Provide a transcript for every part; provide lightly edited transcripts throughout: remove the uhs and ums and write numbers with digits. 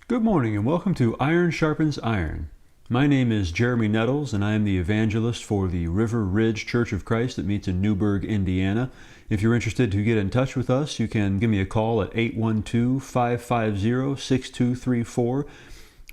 Good morning and welcome to Iron Sharpens Iron. My name is Jeremy Nettles and I am the evangelist for the River Ridge Church of Christ that meets in Newburgh, Indiana. If you're interested to get in touch with us, you can give me a call at 812-550-6234.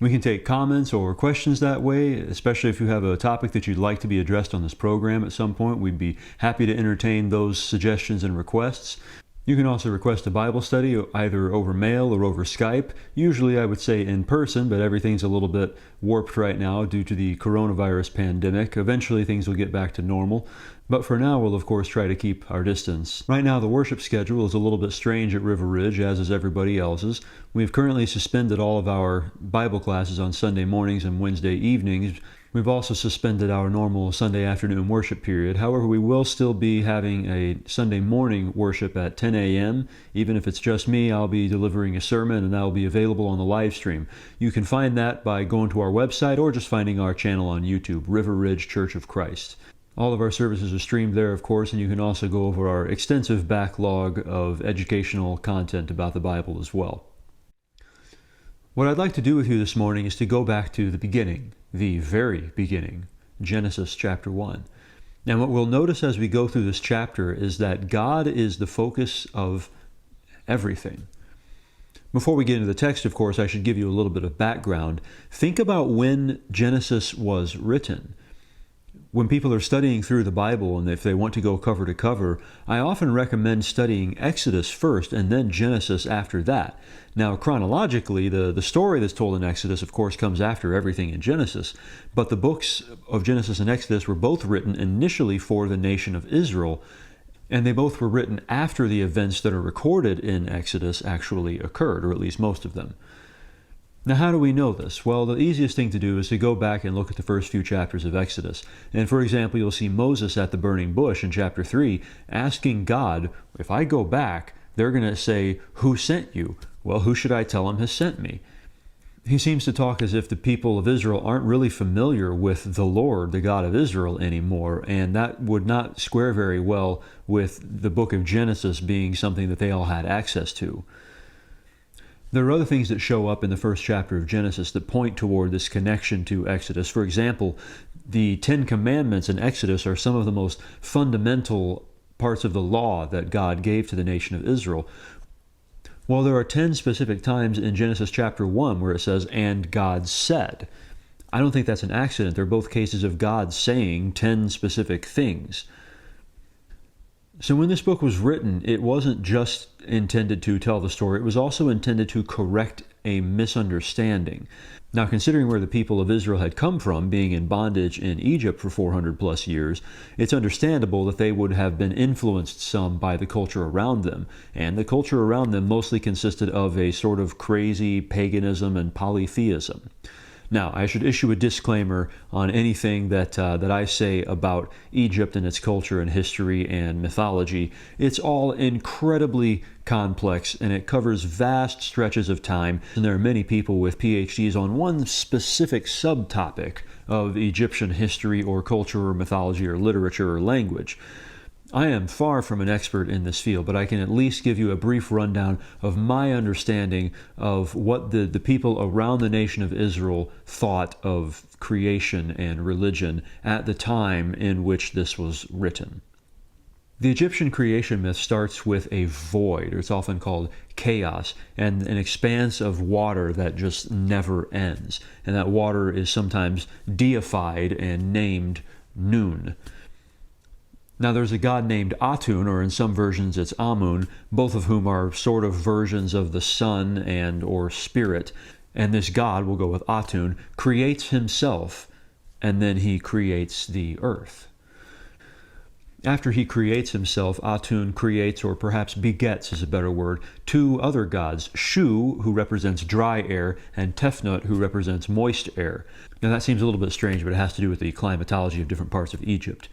We can take comments or questions that way, especially if you have a topic that you'd like to be addressed on this program at some point. We'd be happy to entertain those suggestions and requests. You can also request a Bible study either over mail or over Skype. Usually I would say in person, but everything's a little bit warped right now due to the coronavirus pandemic. Eventually things will get back to normal. But for now, we'll of course try to keep our distance. Right now the worship schedule is a little bit strange at River Ridge, as is everybody else's. We've currently suspended all of our Bible classes on Sunday mornings and Wednesday evenings. We've also suspended our normal Sunday afternoon worship period. However, we will still be having a Sunday morning worship at 10 a.m. Even if it's just me, I'll be delivering a sermon and that will be available on the live stream. You can find that by going to our website or just finding our channel on YouTube, River Ridge Church of Christ. All of our services are streamed there, of course, and you can also go over our extensive backlog of educational content about the Bible as well. What I'd like to do with you this morning is to go back to the beginning, the very beginning, Genesis chapter 1. And what we'll notice as we go through this chapter is that God is the focus of everything. Before we get into the text, of course, I should give you a little bit of background. Think about when Genesis was written. When people are studying through the Bible, and if they want to go cover to cover, I often recommend studying Exodus first and then Genesis after that. Now, chronologically, the story that's told in Exodus, of course, comes after everything in Genesis, but the books of Genesis and Exodus were both written initially for the nation of Israel, and they both were written after the events that are recorded in Exodus actually occurred, or at least most of them. Now, how do we know this? Well, the easiest thing to do is to go back and look at the first few chapters of Exodus. And for example, you'll see Moses at the burning bush in chapter 3 asking God, if I go back, they're going to say, "Who sent you?" Well, who should I tell him has sent me? He seems to talk as if the people of Israel aren't really familiar with the Lord, the God of Israel, anymore, and that would not square very well with the book of Genesis being something that they all had access to. There are other things that show up in the first chapter of Genesis that point toward this connection to Exodus. For example, the Ten Commandments in Exodus are some of the most fundamental parts of the law that God gave to the nation of Israel. Well, there are 10 specific times in Genesis chapter 1 where it says, "And God said." I don't think that's an accident. They're both cases of God saying 10 specific things. So when this book was written, it wasn't just intended to tell the story, it was also intended to correct a misunderstanding. Now, considering where the people of Israel had come from, being in bondage in Egypt for 400 plus years, it's understandable that they would have been influenced some by the culture around them. And the culture around them mostly consisted of a sort of crazy paganism and polytheism. Now, I should issue a disclaimer on anything that I say about Egypt and its culture and history and mythology. It's all incredibly complex and it covers vast stretches of time. And there are many people with PhDs on one specific subtopic of Egyptian history or culture or mythology or literature or language. I am far from an expert in this field, but I can at least give you a brief rundown of my understanding of what the people around the nation of Israel thought of creation and religion at the time in which this was written. The Egyptian creation myth starts with a void, or it's often called chaos, and an expanse of water that just never ends. And that water is sometimes deified and named Nun. Now, there's a god named Atun, or in some versions it's Amun, both of whom are sort of versions of the sun and or spirit. And this god, we'll go with Atun, creates himself, and then he creates the earth. After he creates himself, Atun creates, or perhaps begets is a better word, two other gods, Shu, who represents dry air, and Tefnut, who represents moist air. Now, that seems a little bit strange, but it has to do with the climatology of different parts of Egypt.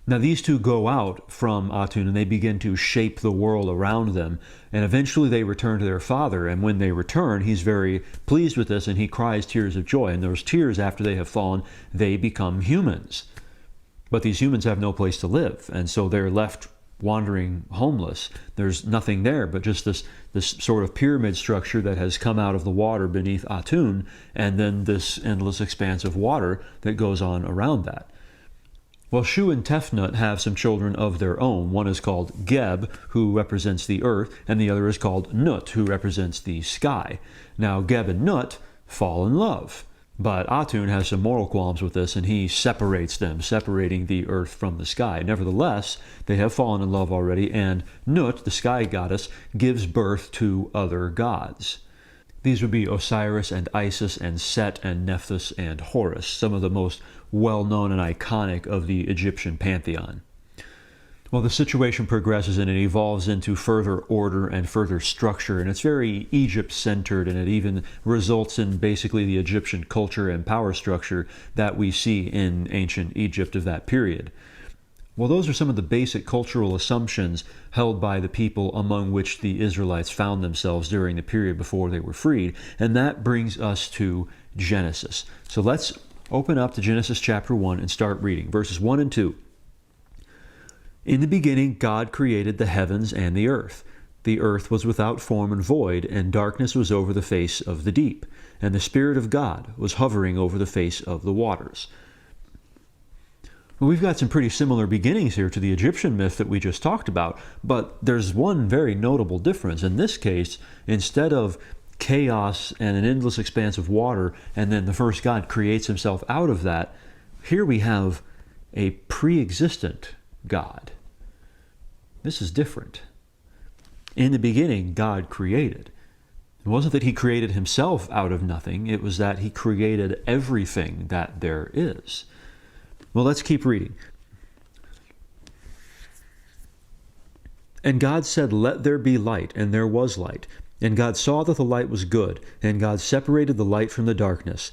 Now, these two go out from Atun and they begin to shape the world around them. And eventually they return to their father. And when they return, he's very pleased with this and he cries tears of joy. And those tears, after they have fallen, they become humans. But these humans have no place to live. And so they're left wandering homeless. There's nothing there but just this sort of pyramid structure that has come out of the water beneath Atun, and then this endless expanse of water that goes on around that. Well, Shu and Tefnut have some children of their own. One is called Geb, who represents the earth, and the other is called Nut, who represents the sky. Now, Geb and Nut fall in love, but Atun has some moral qualms with this, and he separates them, separating the earth from the sky. Nevertheless, they have fallen in love already, and Nut, the sky goddess, gives birth to other gods. These would be Osiris and Isis and Set and Nephthys and Horus, some of the most well-known and iconic of the Egyptian pantheon. Well, the situation progresses and it evolves into further order and further structure, and it's very Egypt-centered, and it even results in basically the Egyptian culture and power structure that we see in ancient Egypt of that period. Well, those are some of the basic cultural assumptions held by the people among which the Israelites found themselves during the period before they were freed, and that brings us to Genesis. So let's open up to Genesis chapter 1 and start reading, verses 1 and 2. In the beginning, God created the heavens and the earth. The earth was without form and void, and darkness was over the face of the deep, and the Spirit of God was hovering over the face of the waters. Well, we've got some pretty similar beginnings here to the Egyptian myth that we just talked about, but there's one very notable difference. In this case, instead of chaos and an endless expanse of water, and then the first God creates himself out of that, here we have a pre-existent God. This is different. In the beginning, God created. It wasn't that he created himself out of nothing, it was that he created everything that there is. Well, let's keep reading. And God said, "Let there be light," and there was light. And God saw that the light was good, and God separated the light from the darkness.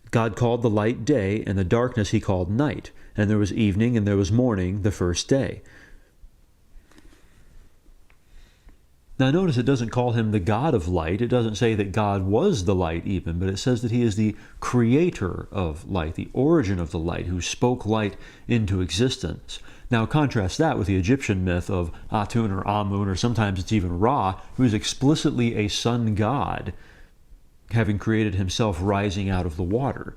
God called the light day, and the darkness he called night. And there was evening, and there was morning, the first day. Now notice it doesn't call him the God of light. It doesn't say that God was the light even, but it says that he is the creator of light, the origin of the light, who spoke light into existence. Now contrast that with the Egyptian myth of Atun or Amun, or sometimes it's even Ra, who is explicitly a sun god, having created himself rising out of the water.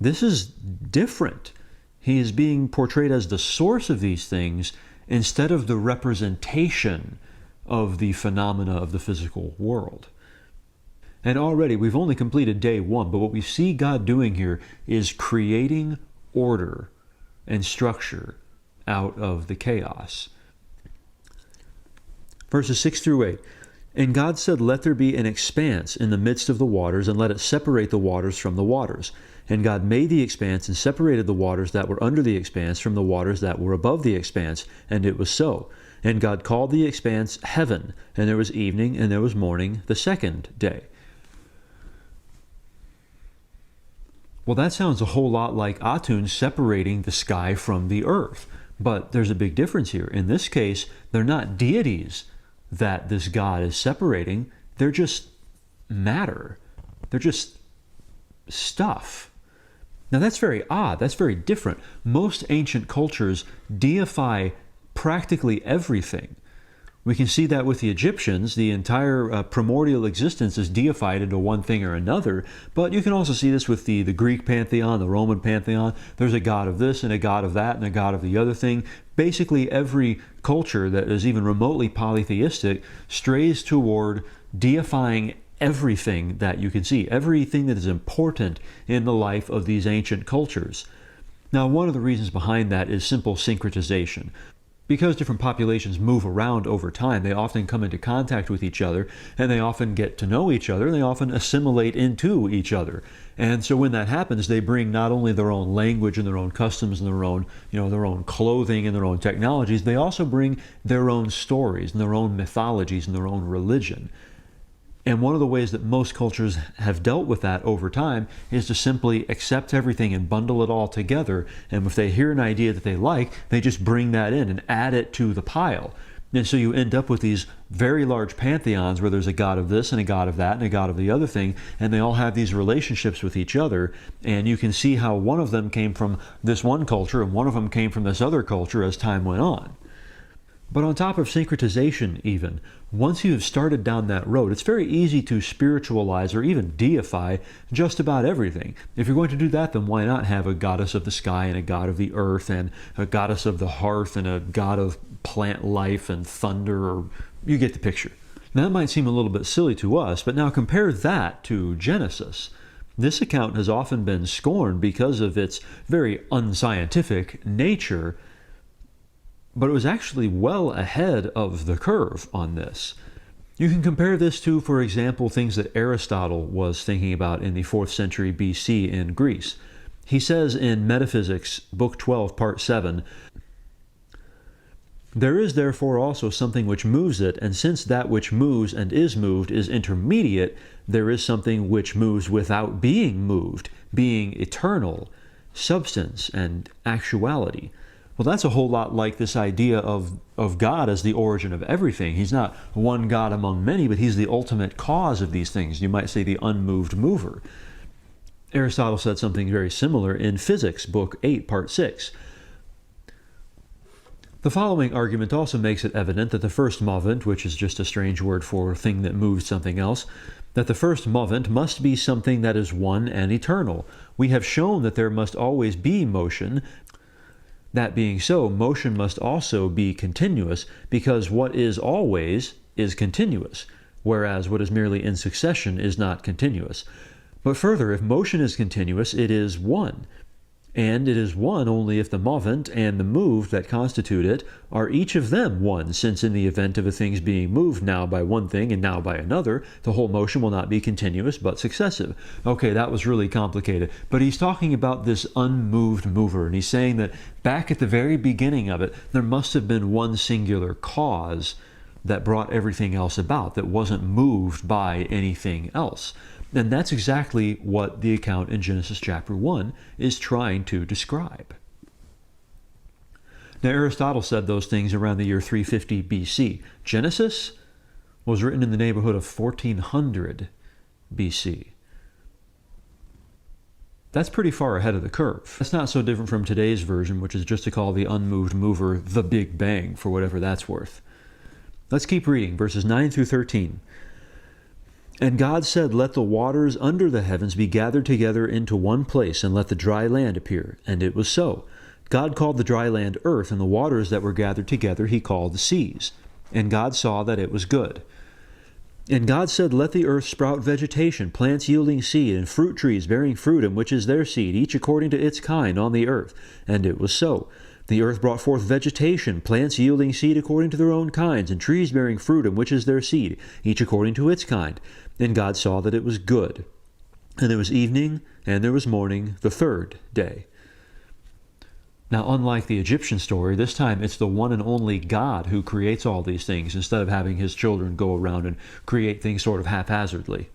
This is different. He is being portrayed as the source of these things instead of the representation of the phenomena of the physical world. And already we've only completed day 1, but what we see God doing here is creating order and structure out of the chaos. Verses 6 through 8. And God said, "Let there be an expanse in the midst of the waters, and let it separate the waters from the waters. And God made the expanse and separated the waters that were under the expanse from the waters that were above the expanse, and it was so. And God called the expanse heaven, and there was evening, and there was morning, the second day." Well, that sounds a whole lot like Atun separating the sky from the earth. But there's a big difference here. In this case, they're not deities that this God is separating. They're just matter. They're just stuff. Now that's very odd. That's very different. Most ancient cultures deify practically everything. We can see that with the Egyptians. The entire primordial existence is deified into one thing or another. But you can also see this with the Greek pantheon, the Roman pantheon. There's a god of this and a god of that and a god of the other thing. Basically, every culture that is even remotely polytheistic strays toward deifying everything that you can see, everything that is important in the life of these ancient cultures. Now, one of the reasons behind that is simple syncretization. Because different populations move around over time, they often come into contact with each other, and they often get to know each other, and they often assimilate into each other. And so when that happens, they bring not only their own language and their own customs and their own clothing and their own technologies, they also bring their own stories and their own mythologies and their own religion. And one of the ways that most cultures have dealt with that over time is to simply accept everything and bundle it all together. And if they hear an idea that they like, they just bring that in and add it to the pile. And so you end up with these very large pantheons where there's a god of this and a god of that and a god of the other thing, and they all have these relationships with each other, and you can see how one of them came from this one culture and one of them came from this other culture as time went on. But on top of syncretization even, once you have started down that road, it's very easy to spiritualize or even deify just about everything. If you're going to do that, then why not have a goddess of the sky and a god of the earth and a goddess of the hearth and a god of plant life and thunder, or you get the picture. Now, that might seem a little bit silly to us, but now compare that to Genesis. This account has often been scorned because of its very unscientific nature, but it was actually well ahead of the curve on this. You can compare this to, for example, things that Aristotle was thinking about in the 4th century BC in Greece. He says in Metaphysics, Book 12, Part 7, "There is therefore also something which moves it, and since that which moves and is moved is intermediate, there is something which moves without being moved, being eternal, substance and actuality." Well, that's a whole lot like this idea of God as the origin of everything. He's not one God among many, but he's the ultimate cause of these things. You might say the unmoved mover. Aristotle said something very similar in Physics, Book 8, Part 6. The following argument also makes it evident that the first movent, which is just a strange word for a thing that moves something else, that the first movent must be something that is one and eternal. We have shown that there must always be motion. That being so, motion must also be continuous, because what is always is continuous, whereas what is merely in succession is not continuous. But further, if motion is continuous, it is one. And it is one only if the movent and the moved that constitute it are each of them one, since in the event of a thing's being moved now by one thing and now by another, the whole motion will not be continuous but successive. Okay, that was really complicated, but he's talking about this unmoved mover, and he's saying that back at the very beginning of it, there must have been one singular cause that brought everything else about, that wasn't moved by anything else. And that's exactly what the account in Genesis chapter 1 is trying to describe. Now, Aristotle said those things around the year 350 BC. Genesis was written in the neighborhood of 1400 BC. That's pretty far ahead of the curve. That's not so different from today's version, which is just to call the unmoved mover the Big Bang, for whatever that's worth. Let's keep reading, verses 9 through 13. "And God said, Let the waters under the heavens be gathered together into one place, and let the dry land appear. And it was so. God called the dry land earth, and the waters that were gathered together he called the seas. And God saw that it was good. And God said, Let the earth sprout vegetation, plants yielding seed, and fruit trees bearing fruit, in which is their seed, each according to its kind on the earth. And it was so. The earth brought forth vegetation, plants yielding seed according to their own kinds, and trees bearing fruit, in which is their seed, each according to its kind. And God saw that it was good. And there was evening, and there was morning, the 3rd day." Now, unlike the Egyptian story, this time it's the one and only God who creates all these things, instead of having his children go around and create things sort of haphazardly.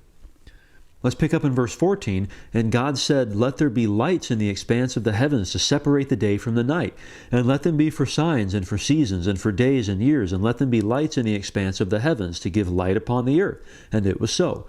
Let's pick up in verse 14. "And God said, Let there be lights in the expanse of the heavens to separate the day from the night, and let them be for signs and for seasons and for days and years, and let them be lights in the expanse of the heavens to give light upon the earth. And it was so.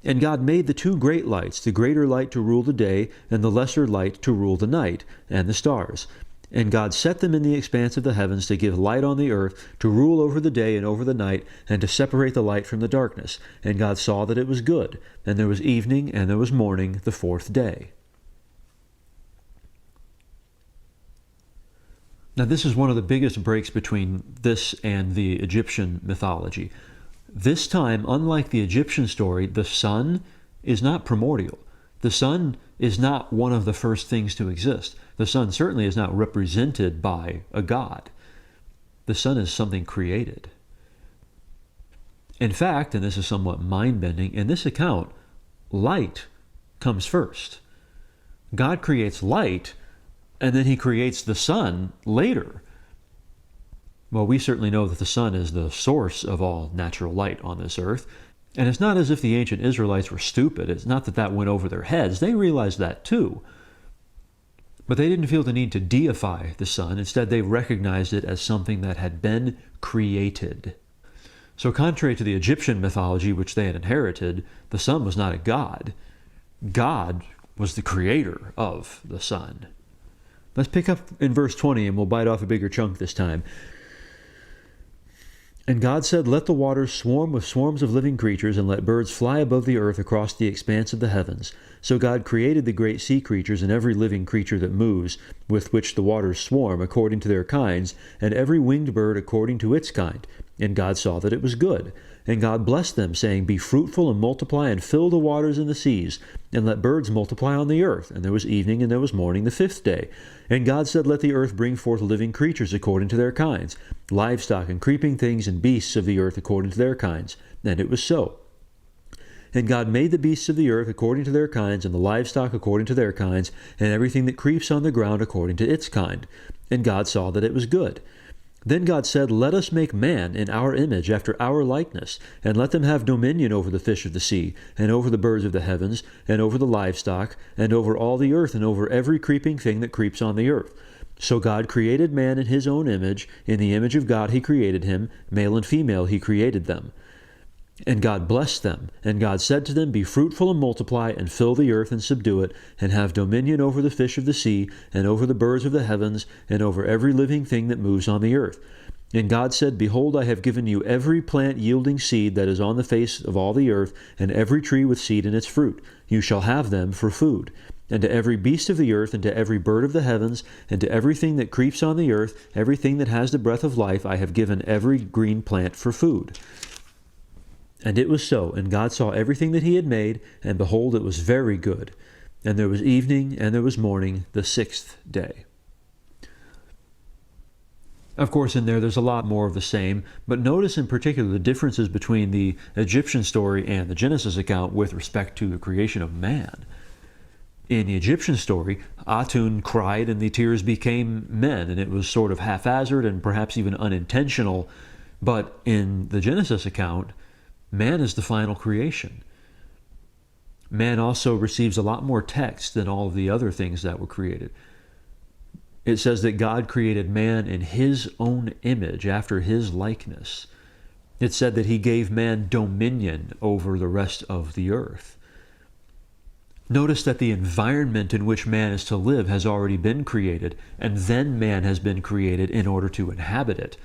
And God made the 2 great lights, the greater light to rule the day, and the lesser light to rule the night, and the stars. And God set them in the expanse of the heavens to give light on the earth, to rule over the day and over the night, and to separate the light from the darkness. And God saw that it was good. And there was evening, and there was morning, the 4th day." Now, this is one of the biggest breaks between this and the Egyptian mythology. This time, unlike the Egyptian story, the sun is not primordial. The sun is not one of the first things to exist. The sun certainly is not represented by a god. The sun is something created. In fact, and this is somewhat mind-bending, in this account, light comes first. God creates light, and then he creates the sun later. Well, we certainly know that the sun is the source of all natural light on this earth. And it's not as if the ancient Israelites were stupid. It's not that that went over their heads. They realized that too. But they didn't feel the need to deify the sun. Instead, they recognized it as something that had been created. So contrary to the Egyptian mythology which they had inherited, the sun was not a god. God was the creator of the sun. Let's pick up in verse 20 and we'll bite off a bigger chunk this time. And God said, "Let the waters swarm with swarms of living creatures, and let birds fly above the earth across the expanse of the heavens." So God created the great sea creatures and every living creature that moves, with which the waters swarm, according to their kinds, and every winged bird according to its kind. And God saw that it was good. And God blessed them, saying, "Be fruitful and multiply, and fill the waters and the seas, and let birds multiply on the earth." And there was evening and there was morning the fifth day. And God said, "Let the earth bring forth living creatures according to their kinds, livestock and creeping things and beasts of the earth according to their kinds." And it was so. And God made the beasts of the earth according to their kinds, and the livestock according to their kinds, and everything that creeps on the ground according to its kind. And God saw that it was good. Then God said, "Let us make man in our image, after our likeness, and let them have dominion over the fish of the sea, and over the birds of the heavens, and over the livestock, and over all the earth, and over every creeping thing that creeps on the earth." So God created man in his own image. In the image of God he created him. Male and female he created them. And God blessed them. And God said to them, "Be fruitful and multiply, and fill the earth and subdue it, and have dominion over the fish of the sea, and over the birds of the heavens, and over every living thing that moves on the earth." And God said, "Behold, I have given you every plant yielding seed that is on the face of all the earth, and every tree with seed in its fruit. You shall have them for food. And to every beast of the earth, and to every bird of the heavens, and to everything that creeps on the earth, everything that has the breath of life, I have given every green plant for food." And it was so. And God saw everything that he had made, and behold, it was very good. And there was evening, and there was morning, the sixth day. Of course, in there's a lot more of the same, but notice in particular the differences between the Egyptian story and the Genesis account with respect to the creation of man. In the Egyptian story, Atun cried and the tears became men, and it was sort of haphazard and perhaps even unintentional. But in the Genesis account, man is the final creation. Man also receives a lot more text than all of the other things that were created. It says that God created man in his own image, after his likeness. It said that he gave man dominion over the rest of the earth. Notice that the environment in which man is to live has already been created, and then man has been created in order to inhabit it.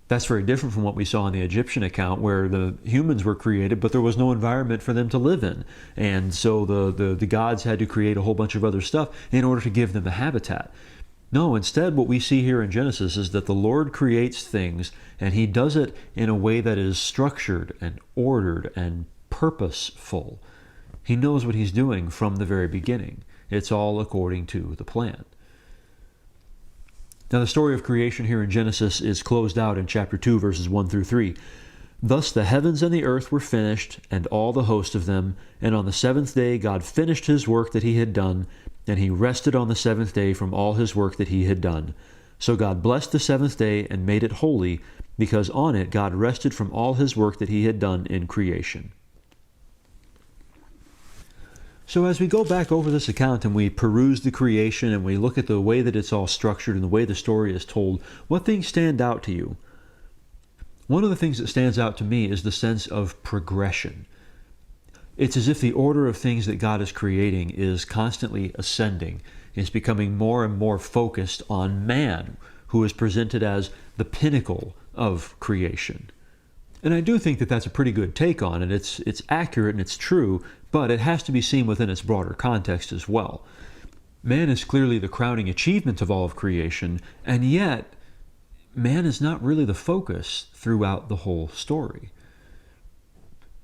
That's very different from what we saw in the Egyptian account, where the humans were created, but there was no environment for them to live in. And so the gods had to create a whole bunch of other stuff in order to give them a habitat. No, instead what we see here in Genesis is that the Lord creates things, and he does it in a way that is structured and ordered and purposeful. He knows what he's doing from the very beginning. It's all according to the plan. Now the story of creation here in Genesis is closed out in chapter 2, verses 1 through 3. "Thus the heavens and the earth were finished, and all the host of them. And on the seventh day God finished his work that he had done, and he rested on the seventh day from all his work that he had done. So God blessed the seventh day and made it holy, because on it God rested from all his work that he had done in creation." So as we go back over this account and we peruse the creation and we look at the way that it's all structured and the way the story is told, what things stand out to you? One of the things that stands out to me is the sense of progression. It's as if the order of things that God is creating is constantly ascending. It's becoming more and more focused on man, who is presented as the pinnacle of creation. And I do think that that's a pretty good take on it. It's accurate and it's true, but it has to be seen within its broader context as well. Man is clearly the crowning achievement of all of creation, and yet man is not really the focus throughout the whole story.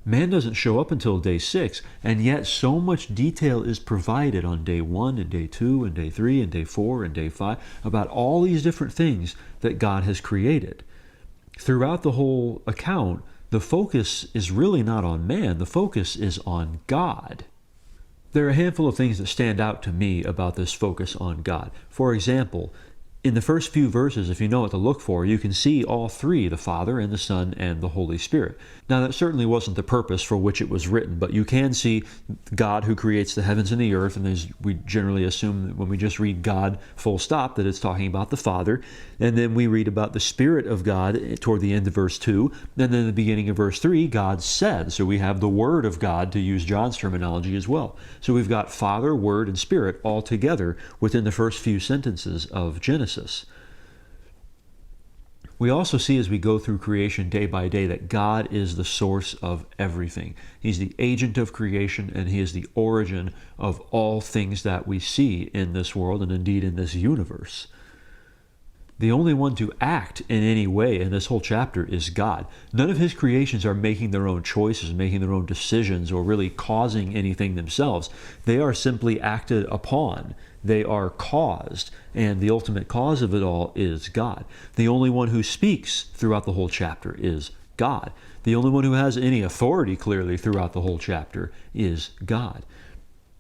Man doesn't show up until day 6, and yet so much detail is provided on day 1 and day 2 and day 3 and day 4 and day 5 about all these different things that God has created. Throughout the whole account, the focus is really not on man, the focus is on God. There are a handful of things that stand out to me about this focus on God. For example, in the first few verses, if you know what to look for, you can see all three, the Father and the Son and the Holy Spirit. Now, that certainly wasn't the purpose for which it was written, but you can see God who creates the heavens and the earth, and as we generally assume that when we just read God full stop, that it's talking about the Father. And then we read about the Spirit of God toward the end of verse 2, and then in the beginning of verse 3, God said. So we have the Word of God, to use John's terminology as well. So we've got Father, Word, and Spirit all together within the first few sentences of Genesis. We also see as we go through creation day by day that God is the source of everything. He's the agent of creation, and He is the origin of all things that we see in this world and indeed in this universe. The only one to act in any way in this whole chapter is God. None of His creations are making their own choices, making their own decisions, or really causing anything themselves. They are simply acted upon. They are caused, and the ultimate cause of it all is God. The only one who speaks throughout the whole chapter is God. The only one who has any authority clearly throughout the whole chapter is God.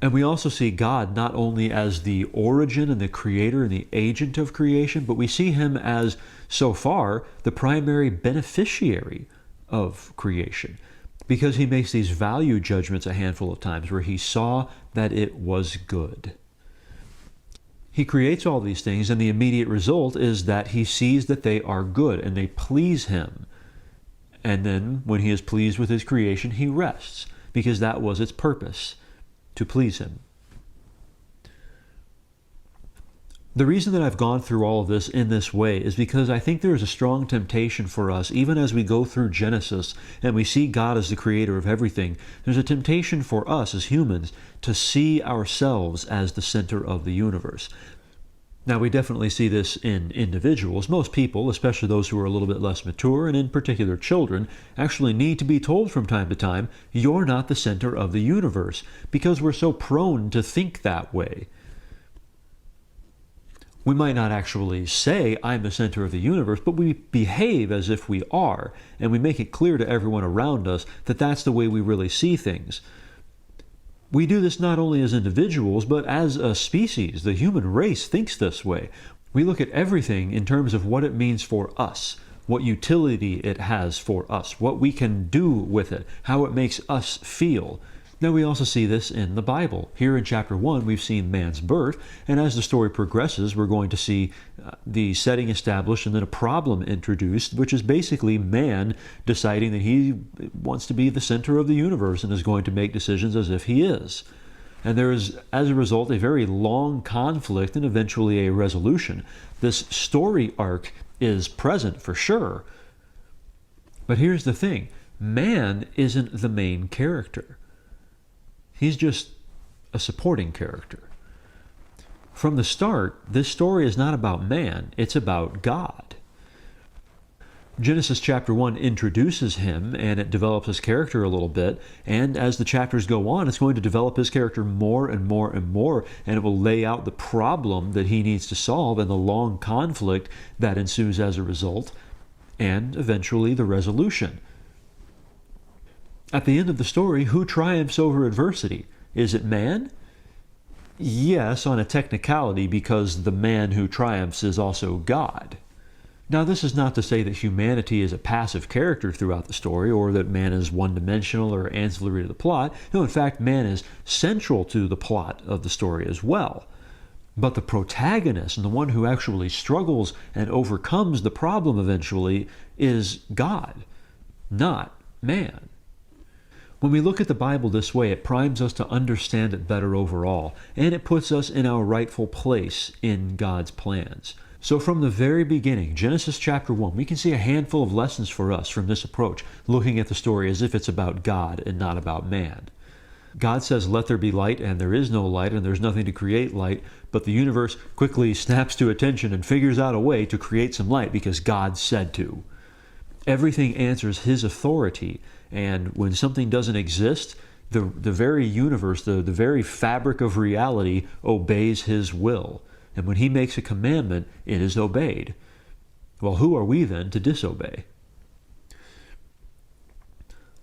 And we also see God not only as the origin and the creator and the agent of creation, but we see Him as, so far, the primary beneficiary of creation, because He makes these value judgments a handful of times where He saw that it was good. He creates all these things, and the immediate result is that He sees that they are good and they please Him. And then, when He is pleased with His creation, He rests, because that was its purpose, to please Him. The reason that I've gone through all of this in this way is because I think there is a strong temptation for us, even as we go through Genesis and we see God as the creator of everything, there's a temptation for us as humans to see ourselves as the center of the universe. Now, we definitely see this in individuals. Most people, especially those who are a little bit less mature, and in particular children, actually need to be told from time to time, you're not the center of the universe, because we're so prone to think that way. We might not actually say, I'm the center of the universe, but we behave as if we are, and we make it clear to everyone around us that that's the way we really see things. We do this not only as individuals, but as a species. The human race thinks this way. We look at everything in terms of what it means for us, what utility it has for us, what we can do with it, how it makes us feel. Now, we also see this in the Bible. Here in chapter 1, we've seen man's birth, and as the story progresses, we're going to see the setting established and then a problem introduced, which is basically man deciding that he wants to be the center of the universe and is going to make decisions as if he is. And there is, as a result, a very long conflict and eventually a resolution. This story arc is present for sure. But here's the thing. Man isn't the main character. He's just a supporting character. From the start, this story is not about man, it's about God. Genesis chapter 1 introduces him, and it develops his character a little bit, and as the chapters go on, it's going to develop his character more and more and more, and it will lay out the problem that he needs to solve and the long conflict that ensues as a result, and eventually the resolution. At the end of the story, who triumphs over adversity? Is it man? Yes, on a technicality, because the man who triumphs is also God. Now, this is not to say that humanity is a passive character throughout the story, or that man is one-dimensional or ancillary to the plot. No, in fact, man is central to the plot of the story as well. But the protagonist, and the one who actually struggles and overcomes the problem eventually, is God, not man. When we look at the Bible this way, it primes us to understand it better overall, and it puts us in our rightful place in God's plans. So from the very beginning, Genesis chapter 1, we can see a handful of lessons for us from this approach, looking at the story as if it's about God and not about man. God says, let there be light, and there is no light, and there's nothing to create light, but the universe quickly snaps to attention and figures out a way to create some light because God said to. Everything answers His authority, and when something doesn't exist, the very universe, the very fabric of reality obeys His will. And when He makes a commandment, it is obeyed. Well, who are we then to disobey?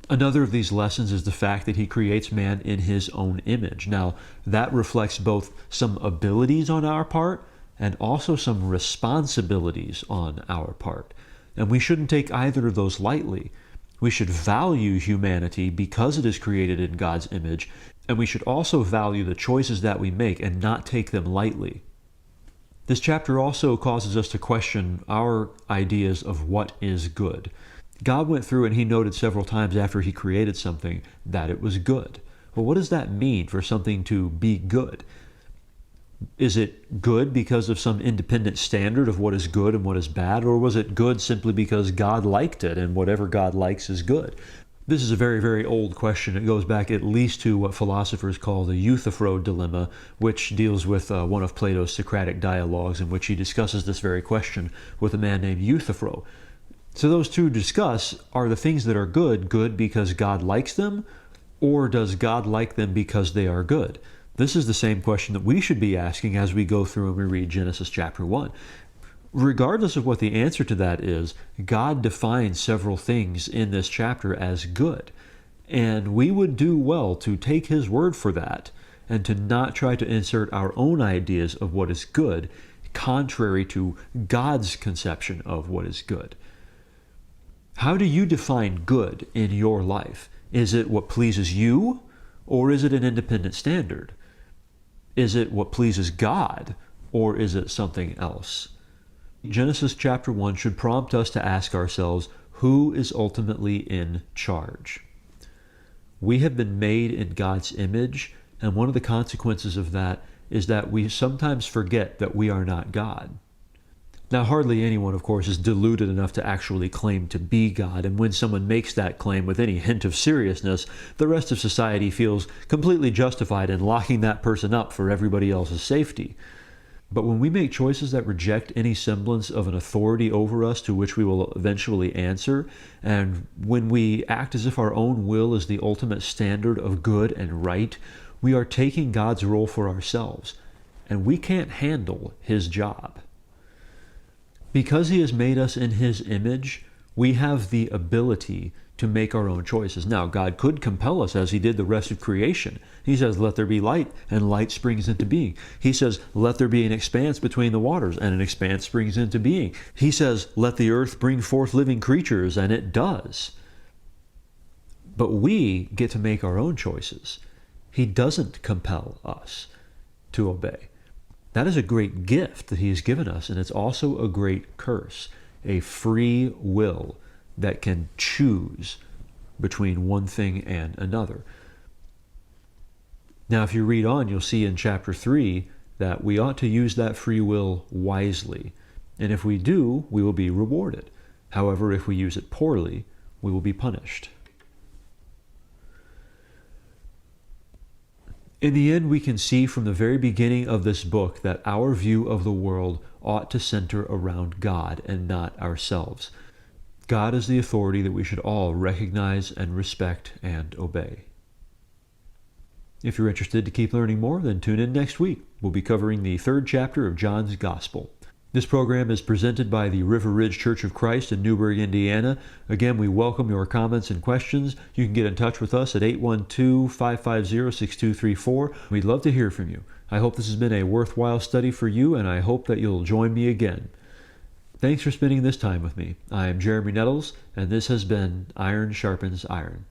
Another of these lessons is the fact that He creates man in His own image. Now, that reflects both some abilities on our part, and also some responsibilities on our part. And we shouldn't take either of those lightly. We should value humanity because it is created in God's image, and we should also value the choices that we make and not take them lightly. This chapter also causes us to question our ideas of what is good. God went through and he noted several times after he created something that it was good. Well, what does that mean for something to be good? Is it good because of some independent standard of what is good and what is bad, or was it good simply because God liked it and whatever God likes is good? This is a very, very old question. It goes back at least to what philosophers call the Euthyphro dilemma, which deals with one of Plato's Socratic dialogues, in which he discusses this very question with a man named Euthyphro. So those two discuss, are the things that are good because God likes them, or does God like them because they are good? This is the same question that we should be asking as we go through and we read Genesis chapter 1. Regardless of what the answer to that is, God defines several things in this chapter as good. And we would do well to take his word for that and to not try to insert our own ideas of what is good, contrary to God's conception of what is good. How do you define good in your life? Is it what pleases you, or is it an independent standard? Is it what pleases God, or is it something else? Genesis chapter 1 should prompt us to ask ourselves, who is ultimately in charge? We have been made in God's image, and one of the consequences of that is that we sometimes forget that we are not God. Now, hardly anyone, of course, is deluded enough to actually claim to be God, and when someone makes that claim with any hint of seriousness, the rest of society feels completely justified in locking that person up for everybody else's safety. But when we make choices that reject any semblance of an authority over us to which we will eventually answer, and when we act as if our own will is the ultimate standard of good and right, we are taking God's role for ourselves, and we can't handle his job. Because he has made us in his image, we have the ability to make our own choices. Now, God could compel us as he did the rest of creation. He says, let there be light, and light springs into being. He says, let there be an expanse between the waters, and an expanse springs into being. He says, let the earth bring forth living creatures, and it does. But we get to make our own choices. He doesn't compel us to obey. That is a great gift that he has given us, and it's also a great curse, a free will that can choose between one thing and another. Now, if you read on, you'll see in chapter 3 that we ought to use that free will wisely. And if we do, we will be rewarded. However, if we use it poorly, we will be punished. In the end, we can see from the very beginning of this book that our view of the world ought to center around God and not ourselves. God is the authority that we should all recognize and respect and obey. If you're interested to keep learning more, then tune in next week. We'll be covering the 3rd chapter of John's Gospel. This program is presented by the River Ridge Church of Christ in Newburgh, Indiana. Again, we welcome your comments and questions. You can get in touch with us at 812-550-6234. We'd love to hear from you. I hope this has been a worthwhile study for you, and I hope that you'll join me again. Thanks for spending this time with me. I am Jeremy Nettles, and this has been Iron Sharpens Iron.